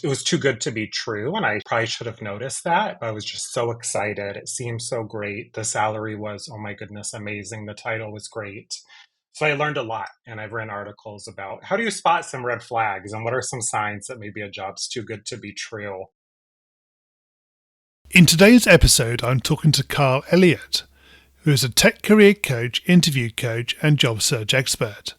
It was too good to be true, and I probably should have noticed that. But I was just so excited. It seemed so great. The salary was, oh my goodness, amazing. The title was great. So I learned a lot, and I've written articles about how do you spot some red flags and what are some signs that maybe a job's too good to be true. In today's episode, I'm talking to Carl Elliott, who is a tech career coach, interview coach, and job search expert.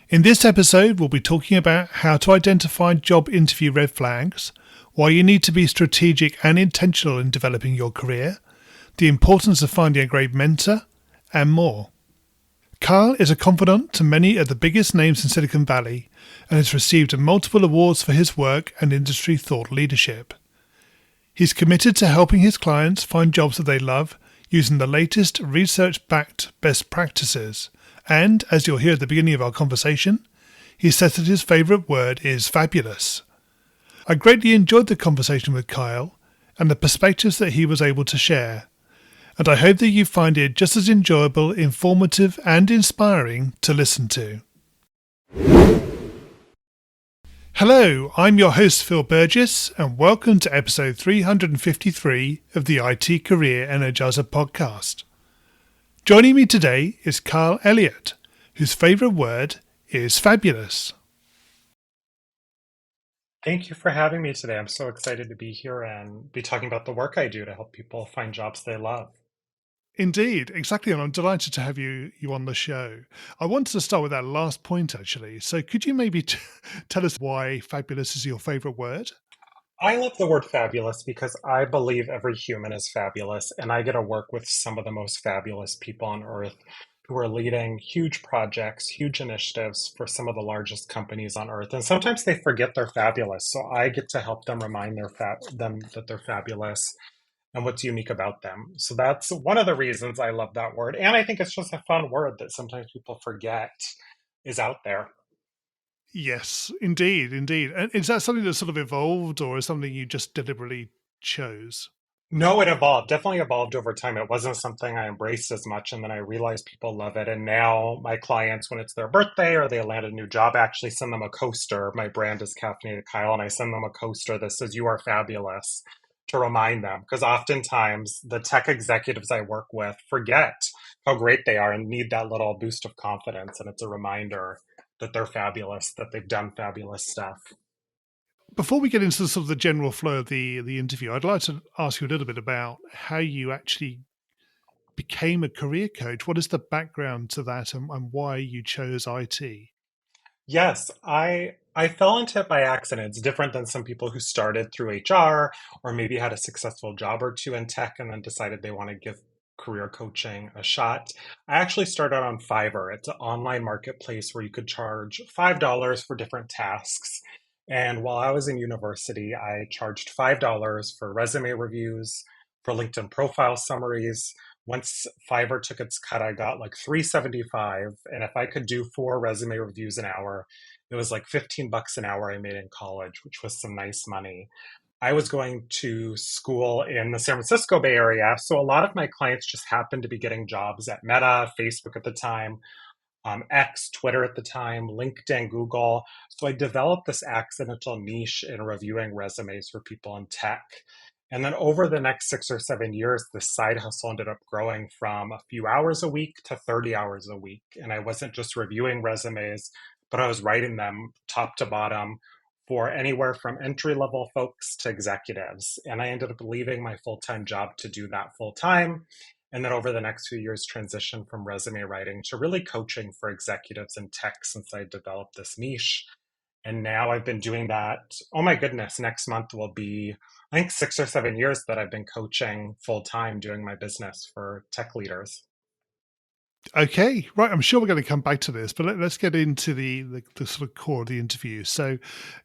In this episode, we'll be talking about how to identify job interview red flags, why you need to be strategic and intentional in developing your career, the importance of finding a great mentor, and more. Carl is a confidant to many of the biggest names in Silicon Valley and has received multiple awards for his work and industry thought leadership. He's committed to helping his clients find jobs that they love using the latest research-backed best practices. And, as you'll hear at the beginning of our conversation, he says that his favourite word is fabulous. I greatly enjoyed the conversation with Kyle and the perspectives that he was able to share. And I hope that you find it just as enjoyable, informative and inspiring to listen to. Hello, I'm your host Phil Burgess and welcome to episode 353 of the IT Career Energizer podcast. Joining me today is Carl Elliott, whose favourite word is fabulous. Thank you for having me today. I'm so excited to be here and be talking about the work I do to help people find jobs they love. Indeed, exactly, and I'm delighted to have you on the show. I wanted to start with that last point, actually. So could you maybe tell us why fabulous is your favourite word? I love the word fabulous because I believe every human is fabulous, and I get to work with some of the most fabulous people on earth who are leading huge projects, huge initiatives for some of the largest companies on earth. And sometimes they forget they're fabulous. So I get to help them remind them that they're fabulous and what's unique about them. So that's one of the reasons I love that word. And I think it's just a fun word that sometimes people forget is out there. Yes, indeed, indeed. And is that something that sort of evolved or is something you just deliberately chose? No, it evolved, definitely evolved over time. It wasn't something I embraced as much. And then I realized people love it. And now my clients, when it's their birthday or they land a new job, I actually send them a coaster. My brand is Caffeinated Kyle, and I send them a coaster that says, "You are fabulous," to remind them. Because oftentimes the tech executives I work with forget how great they are and need that little boost of confidence. And it's a reminder that they're fabulous, that they've done fabulous stuff. Before we get into the sort of the general flow of the interview, I'd like to ask you a little bit about how you actually became a career coach. What is the background to that and why you chose IT? Yes, I fell into it by accident. It's different than some people who started through HR or maybe had a successful job or two in tech and then decided they want to give career coaching a shot. I actually started on Fiverr. It's an online marketplace where you could charge $5 for different tasks. And while I was in university, I charged $5 for resume reviews, for LinkedIn profile summaries. Once Fiverr took its cut, I got like 375, and if I could do four resume reviews an hour, it was like 15 bucks an hour I made in college, which was some nice money. I was going to school in the San Francisco Bay Area, so a lot of my clients just happened to be getting jobs at Meta, Facebook at the time, X, Twitter at the time, LinkedIn, Google. So I developed this accidental niche in reviewing resumes for people in tech. And then over the next 6 or 7 years, this side hustle ended up growing from a few hours a week to 30 hours a week. And I wasn't just reviewing resumes, but I was writing them top to bottom for anywhere from entry level folks to executives. And I ended up leaving my full time job to do that full time. And then over the next few years, transition from resume writing to really coaching for executives in tech since I developed this niche. And now I've been doing that. Oh my goodness, next month will be, I think, 6 or 7 years that I've been coaching full time doing my business for tech leaders. Okay, right. I'm sure we're going to come back to this, but let's get into the sort of core of the interview. So,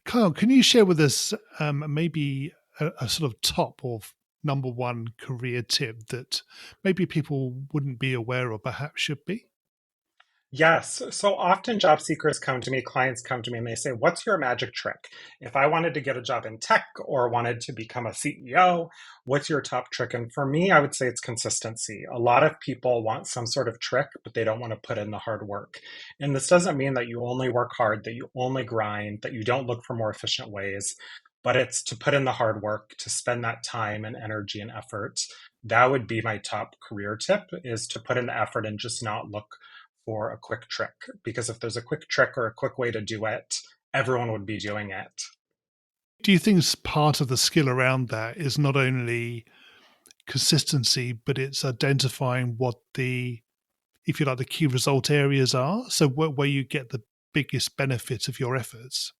Kyle, can you share with us maybe a sort of top or number one career tip that maybe people wouldn't be aware or perhaps should be? Yes. So often job seekers come to me, clients come to me, and they say, "What's your magic trick? If I wanted to get a job in tech or wanted to become a CEO, what's your top trick?" And for me, I would say it's consistency. A lot of people want some sort of trick, but they don't want to put in the hard work. And this doesn't mean that you only work hard, that you only grind, that you don't look for more efficient ways. but it's to put in the hard work, to spend that time and energy and effort. That would be my top career tip, is to put in the effort and just not look for a quick trick. Because if there's a quick trick or a quick way to do it, everyone would be doing it. Do you think part of the skill around that is not only consistency, but it's identifying what the, if you like, the key result areas are? So where you get the biggest benefit of your efforts?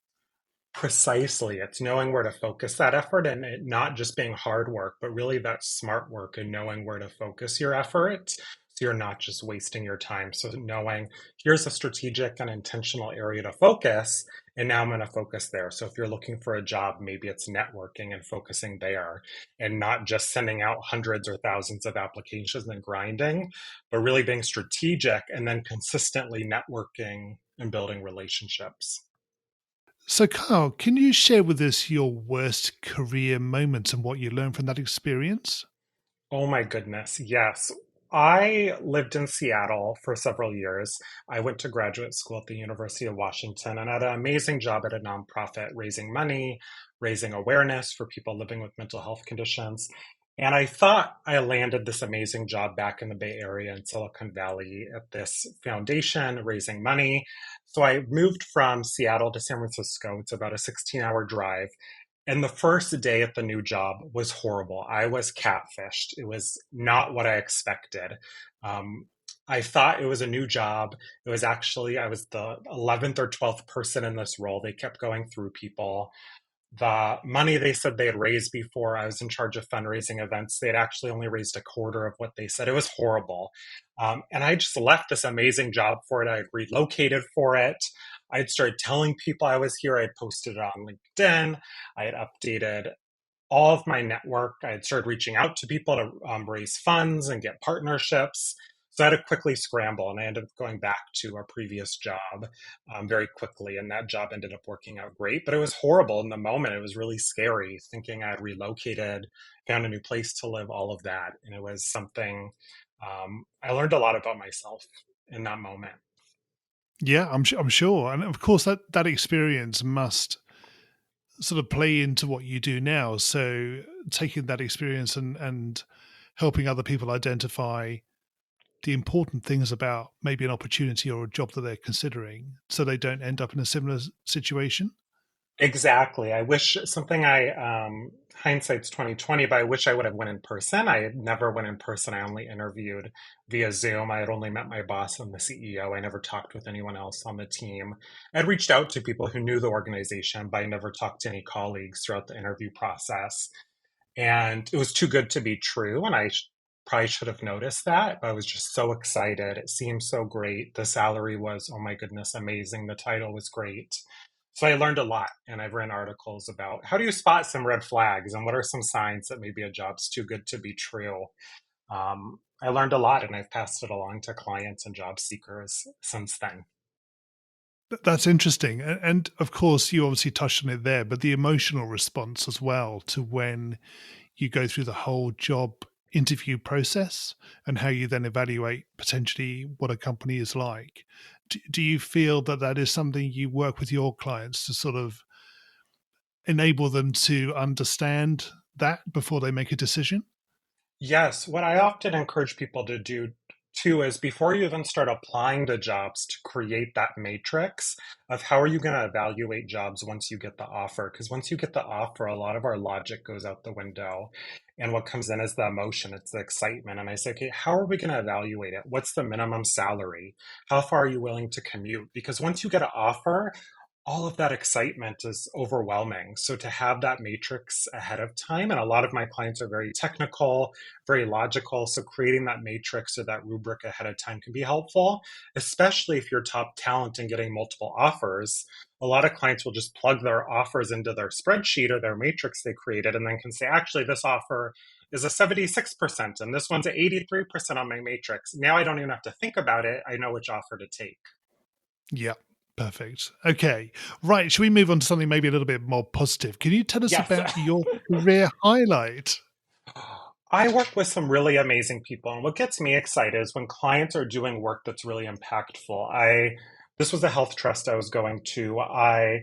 Precisely. It's knowing where to focus that effort, and it not just being hard work, but really that smart work and knowing where to focus your effort. So you're not just wasting your time. So knowing here's a strategic and intentional area to focus, and now I'm going to focus there. So if you're looking for a job, maybe it's networking and focusing there and not just sending out hundreds or thousands of applications and grinding, but really being strategic and then consistently networking and building relationships. So, Carl, can you share with us your worst career moments and what you learned from that experience? Oh my goodness, yes. I lived in Seattle for several years. I went to graduate school at the University of Washington and had an amazing job at a nonprofit raising money, raising awareness for people living with mental health conditions. And I thought I landed this amazing job back in the Bay Area in Silicon Valley at this foundation raising money. So I moved from Seattle to San Francisco. It's about a 16-hour drive. And the first day at the new job was horrible. I was catfished. It was not what I expected. Um, I thought it was a new job. It was actually, I was the 11th or 12th person in this role. They kept going through people. The money they said they had raised before I was in charge of fundraising events, they had actually only raised a quarter of what they said. It was horrible. And I just left this amazing job for it. I had relocated for it. I had started telling people I was here. I had posted it on LinkedIn. I had updated all of my network. I had started reaching out to people to raise funds and get partnerships. So I had to quickly scramble, and I ended up going back to a previous job very quickly. And that job ended up working out great, but it was horrible in the moment. It was really scary thinking I had relocated, found a new place to live, all of that. And it was something I learned a lot about myself in that moment. Yeah, I'm sure, and of course that experience must sort of play into what you do now. So taking that experience and helping other people identify the important things about maybe an opportunity or a job that they're considering, so they don't end up in a similar situation. Exactly. I wish something I hindsight's 2020, but I wish I would have went in person. I had never went in person. I only interviewed via Zoom. I had only met my boss and the CEO. I never talked with anyone else on the team. I'd reached out to people who knew the organization, but I never talked to any colleagues throughout the interview process. And it was too good to be true. And probably should have noticed that. But I was just so excited. It seemed so great. The salary was, oh my goodness, amazing. The title was great. So I learned a lot, and I've written articles about how do you spot some red flags and what are some signs that maybe a job's too good to be true. I learned a lot, and I've passed it along to clients and job seekers since then. That's interesting, and of course you obviously touched on it there, but the emotional response as well to when you go through the whole job interview process and how you then evaluate potentially what a company is like. Do you feel that that is something you work with your clients to sort of enable them to understand that before they make a decision? Yes, what I often encourage people to do too is before you even start applying to jobs to create that matrix of how are you going to evaluate jobs once you get the offer. Because once you get the offer, a lot of our logic goes out the window. And what comes in is the emotion, it's the excitement. And I say, okay, how are we going to evaluate it? What's the minimum salary? How far are you willing to commute? Because once you get an offer, all of that excitement is overwhelming. So to have that matrix ahead of time, and a lot of my clients are very technical, very logical. So creating that matrix or that rubric ahead of time can be helpful, especially if you're top talent and getting multiple offers. A lot of clients will just plug their offers into their spreadsheet or their matrix they created and then can say, actually, this offer is a 76% and this one's a 83% on my matrix. Now I don't even have to think about it. I know which offer to take. Yeah. Perfect. Okay. Right. Should we move on to something maybe a little bit more positive? Can you tell us Yes. about your career highlight? I work with some really amazing people, and what gets me excited is when clients are doing work that's really impactful. I This was a health trust I was going to. I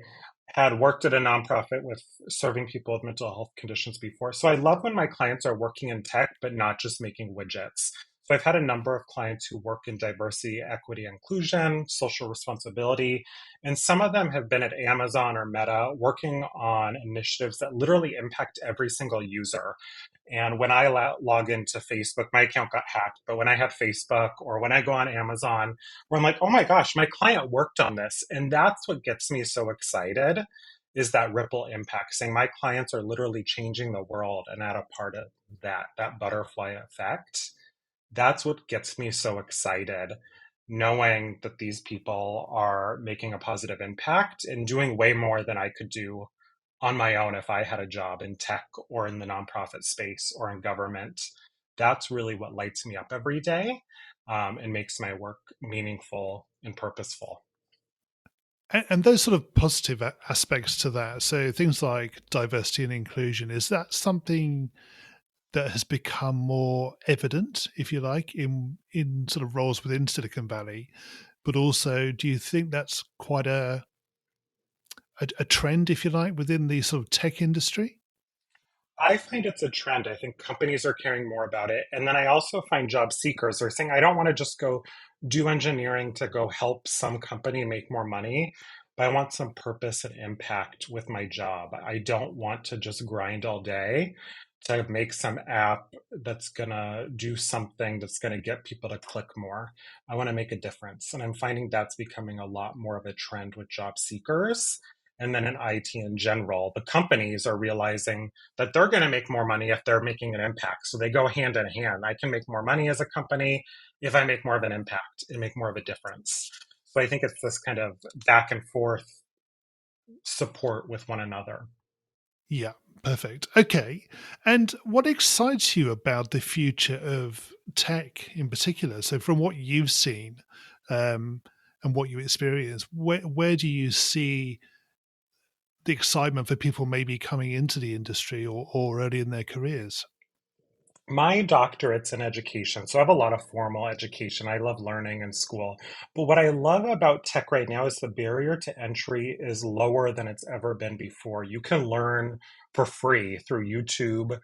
had worked at a nonprofit with serving people with mental health conditions before. So I love when my clients are working in tech, but not just making widgets. So I've had a number of clients who work in diversity, equity, inclusion, social responsibility, and some of them have been at Amazon or Meta working on initiatives that literally impact every single user. And when I log into Facebook, my account got hacked, but when I have Facebook or when I go on Amazon, where I'm like, oh my gosh, my client worked on this. And that's what gets me so excited is that ripple impact, saying my clients are literally changing the world and at a part of that butterfly effect. That's what gets me so excited, knowing that these people are making a positive impact and doing way more than I could do on my own if I had a job in tech or in the nonprofit space or in government. That's really what lights me up every day, and makes my work meaningful and purposeful. And those sort of positive aspects to that, so things like diversity and inclusion, is that something that has become more evident, if you like, in sort of roles within Silicon Valley? But also, do you think that's quite a trend, if you like, within the sort of tech industry? I find it's a trend. I think companies are caring more about it. And then I also find job seekers are saying, I don't want to just go do engineering to go help some company make more money, but I want some purpose and impact with my job. I don't want to just grind all day to make some app that's going to do something that's going to get people to click more. I want to make a difference. And I'm finding that's becoming a lot more of a trend with job seekers. And then in IT in general, the companies are realizing that they're going to make more money if they're making an impact. So they go hand in hand. I can make more money as a company if I make more of an impact and make more of a difference. So I think it's this kind of back and forth support with one another. Yeah, perfect. Okay. And what excites you about the future of tech in particular? So, from what you've seen um, and what you experience, where do you see the excitement for people maybe coming into the industry or early in their careers? My doctorate's in education, so I have a lot of formal education. I love learning in school. But what I love about tech right now is the barrier to entry is lower than it's ever been before. You can learn for free through YouTube,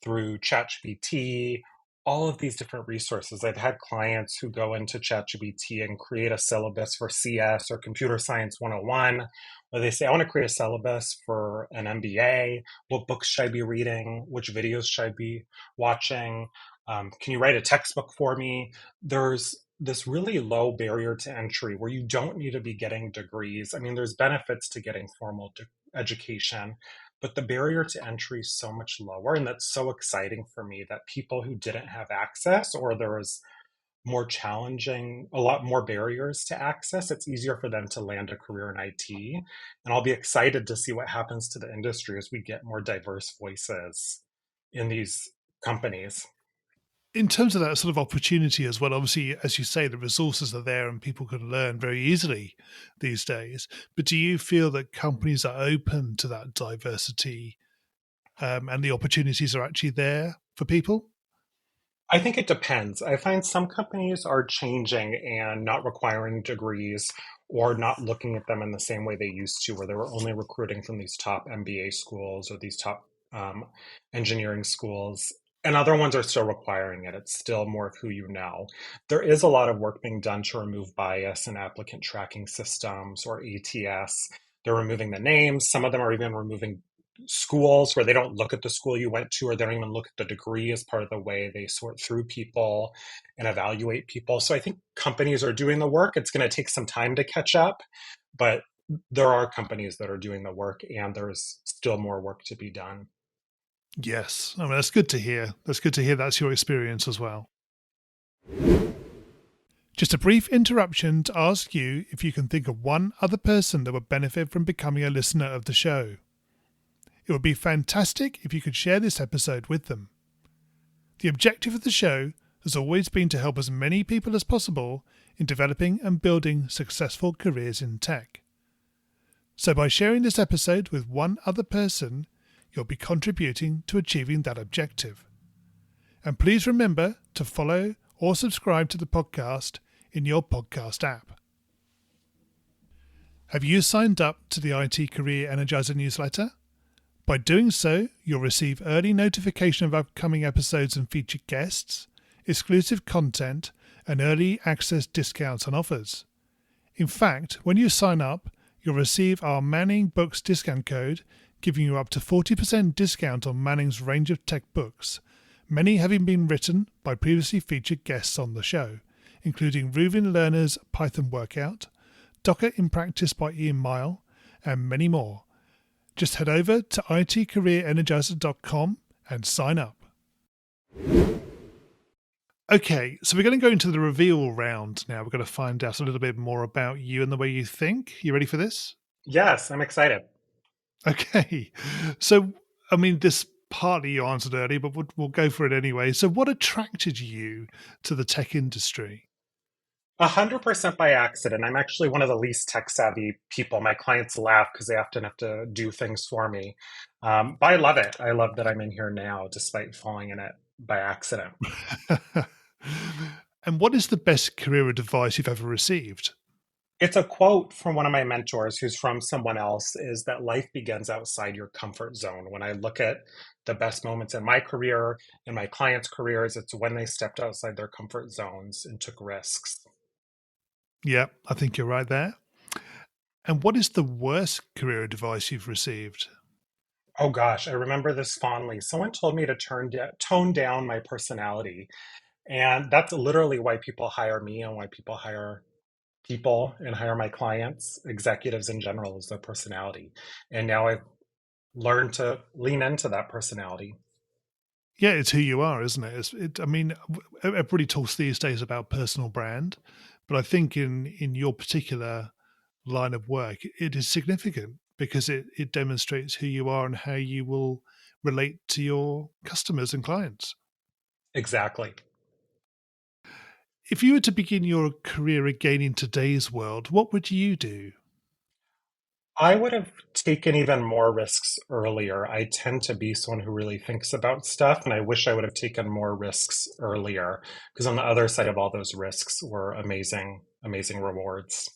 through ChatGPT, all of these different resources. I've had clients who go into ChatGPT and create a syllabus for CS or Computer Science 101, where they say, I want to create a syllabus for an MBA. What books should I be reading? Which videos should I be watching? Can you write a textbook for me? There's this really low barrier to entry where you don't need to be getting degrees. I mean, there's benefits to getting formal education, but the barrier to entry is so much lower. And that's so exciting for me that people who didn't have access or there was more challenging, a lot more barriers to access, it's easier for them to land a career in IT. And I'll be excited to see what happens to the industry as we get more diverse voices in these companies. In terms of that sort of opportunity as well, obviously, as you say, the resources are there and people can learn very easily these days. But do you feel that companies are open to that diversity and the opportunities are actually there for people? I think it depends. I find some companies are changing and not requiring degrees or not looking at them in the same way they used to, where they were only recruiting from these top MBA schools or these top engineering schools. And other ones are still requiring it. It's still more of who you know. There is a lot of work being done to remove bias in applicant tracking systems or ATS. They're removing the names. Some of them are even removing schools where they don't look at the school you went to or they don't even look at the degree as part of the way they sort through people and evaluate people. So I think companies are doing the work. It's going to take some time to catch up, but there are companies that are doing the work and there's still more work to be done. Yes. I mean, that's good to hear. That's good to hear that's your experience as well. Just a brief interruption to ask you if you can think of one other person that would benefit from becoming a listener of the show. It would be fantastic if you could share this episode with them. The objective of the show has always been to help as many people as possible in developing and building successful careers in tech. So by sharing this episode with one other person, you'll be contributing to achieving that objective. And please remember to follow or subscribe to the podcast in your podcast app. Have you signed up to the IT Career Energizer newsletter? By doing so, you'll receive early notification of upcoming episodes and featured guests, exclusive content, and early access discounts and offers. In fact, when you sign up, you'll receive our Manning Books discount code, giving you up to 40% discount on Manning's range of tech books, many having been written by previously featured guests on the show, including Reuven Lerner's Python Workout, Docker in Practice by Ian Mile, and many more. Just head over to itcareerenergizer.com and sign up. Okay, so we're going to go into the reveal round now. We're going to find out a little bit more about you and the way you think. You ready for this? Yes, I'm excited. Okay, so this partly you answered earlier, but we'll go for it anyway. So, what attracted you to the tech industry? 100% by accident. I'm actually one of the least tech savvy people. My clients laugh because they often have to do things for me. But I love it. I love that I'm in here now despite falling in it by accident. And what is the best career advice you've ever received? It's a quote from one of my mentors who's from someone else is that life begins outside your comfort zone. When I look at the best moments in my career and my clients' careers, it's when they stepped outside their comfort zones and took risks. Yeah, I think you're right there. And what is the worst career advice you've received? Oh gosh, I remember this fondly. Someone told me to tone down my personality. And that's literally why people hire me and why people hire people and hire my clients, executives in general, is their personality. And now I've learned to lean into that personality. Yeah, it's who you are, isn't it? Everybody talks these days about personal brand, but I think in your particular line of work, it is significant because it demonstrates who you are and how you will relate to your customers and clients. Exactly. If you were to begin your career again in today's world, what would you do? I would have taken even more risks earlier. I tend to be someone who really thinks about stuff, and I wish I would have taken more risks earlier because on the other side of all those risks were amazing, amazing rewards.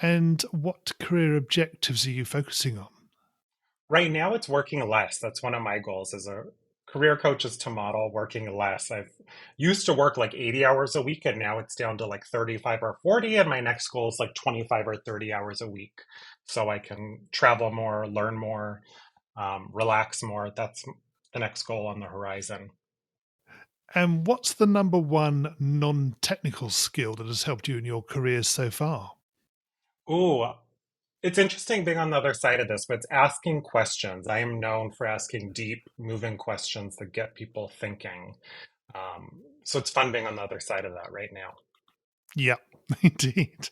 And what career objectives are you focusing on? Right now, it's working less. That's one of my goals as a career coach is to model working less. I've used to work like 80 hours a week, and now it's down to like 35 or 40. And my next goal is like 25 or 30 hours a week so I can travel more, learn more, relax more. That's the next goal on the horizon. And what's the number one non technical skill that has helped you in your career so far? Ooh, it's interesting being on the other side of this, but it's asking questions. I am known for asking deep, moving questions that get people thinking. So it's fun being on the other side of that right now. Yeah, indeed.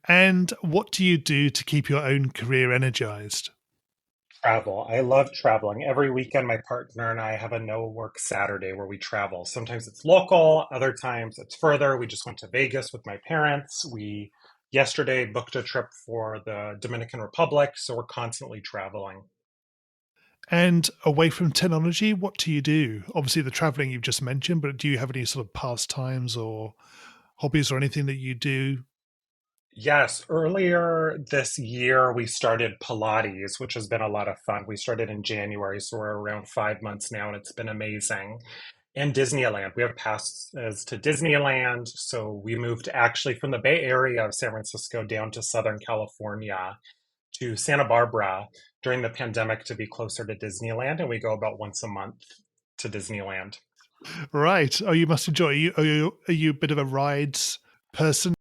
And what do you do to keep your own career energized? Travel. I love traveling. Every weekend, my partner and I have a no work Saturday where we travel. Sometimes it's local, other times it's further. We just went to Vegas with my parents. We yesterday booked a trip for the Dominican Republic, so we're constantly traveling. And away from technology, what do you do? Obviously, the traveling you've just mentioned, but do you have any sort of pastimes or hobbies or anything that you do? Yes, earlier this year we started Pilates, which has been a lot of fun. We started in January, so we're around 5 months now, and it's been amazing. And Disneyland. We have passes to Disneyland. So we moved actually from the Bay Area of San Francisco down to Southern California to Santa Barbara during the pandemic to be closer to Disneyland. And we go about once a month to Disneyland. Right. Oh, you must enjoy. Are you a bit of a rides person?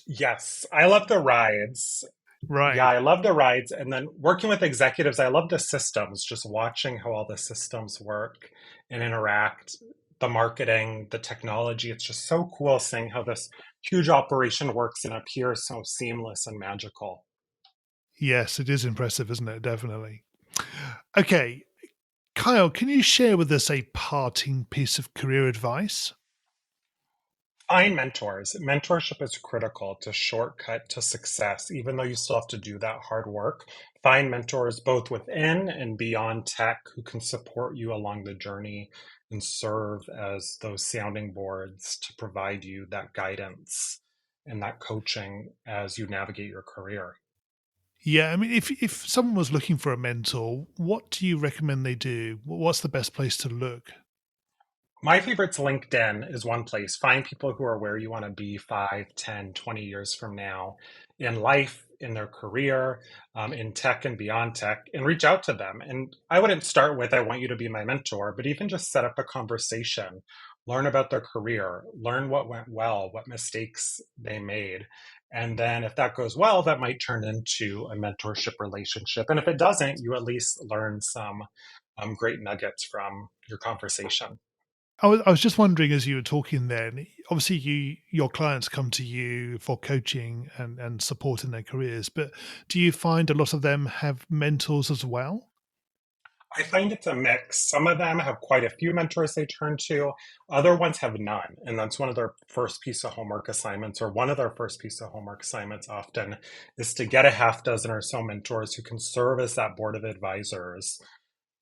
Yes, I love the rides. Yeah, Right. I love the rides. And then working with executives, I love the systems, just watching how all the systems work and interact, the marketing, the technology. It's just so cool seeing how this huge operation works and appears so seamless and magical. Yes, it is impressive, isn't it? Definitely. Okay. Kyle, can you share with us a parting piece of career advice? Find mentors. Mentorship is critical to shortcut to success, even though you still have to do that hard work. Find mentors both within and beyond tech who can support you along the journey and serve as those sounding boards to provide you that guidance and that coaching as you navigate your career. Yeah, I mean, if someone was looking for a mentor, what do you recommend they do? What's the best place to look? My favorite's LinkedIn is one place. Find people who are where you want to be 5, 10, 20 years from now in life, in their career, in tech and beyond tech, and reach out to them. And I wouldn't start with, I want you to be my mentor, but even just set up a conversation, learn about their career, learn what went well, what mistakes they made. And then if that goes well, that might turn into a mentorship relationship. And if it doesn't, you at least learn some great nuggets from your conversation. I was just wondering as you were talking then, obviously your clients come to you for coaching and support in their careers, but do you find a lot of them have mentors as well? I find it's a mix. Some of them have quite a few mentors they turn to. Other ones have none. And that's one of their first piece of homework assignments, or one of their first piece of homework assignments often is to get a half dozen or so mentors who can serve as that board of advisors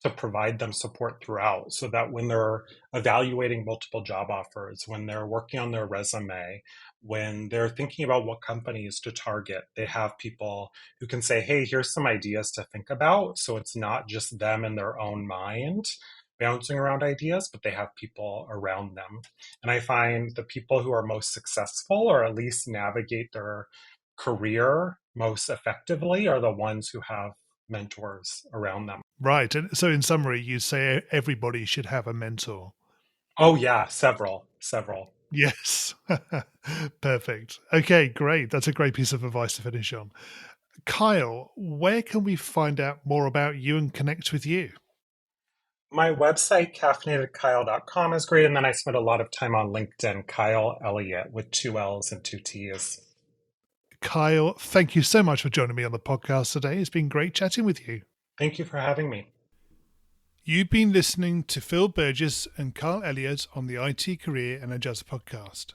to provide them support throughout so that when they're evaluating multiple job offers, when they're working on their resume, when they're thinking about what companies to target, they have people who can say, hey, here's some ideas to think about. So it's not just them in their own mind bouncing around ideas, but they have people around them. And I find the people who are most successful or at least navigate their career most effectively are the ones who have mentors around them. Right. And so in summary, you say everybody should have a mentor. Oh yeah, several, several. Yes. Perfect. Okay, great. That's a great piece of advice to finish on. Kyle, where can we find out more about you and connect with you? My website, caffeinatedkyle.com, is great. And then I spend a lot of time on LinkedIn, Kyle Elliott with two L's and two T's. Kyle, thank you so much for joining me on the podcast today. It's been great chatting with you. Thank you for having me. You've been listening to Phil Burgess and Kyle Elliott on the IT Career Energizer podcast.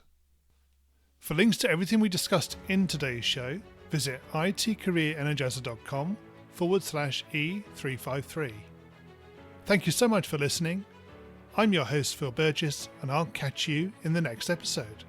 For links to everything we discussed in today's show, visit itcareerenergizer.com/E353. Thank you so much for listening. I'm your host, Phil Burgess, and I'll catch you in the next episode.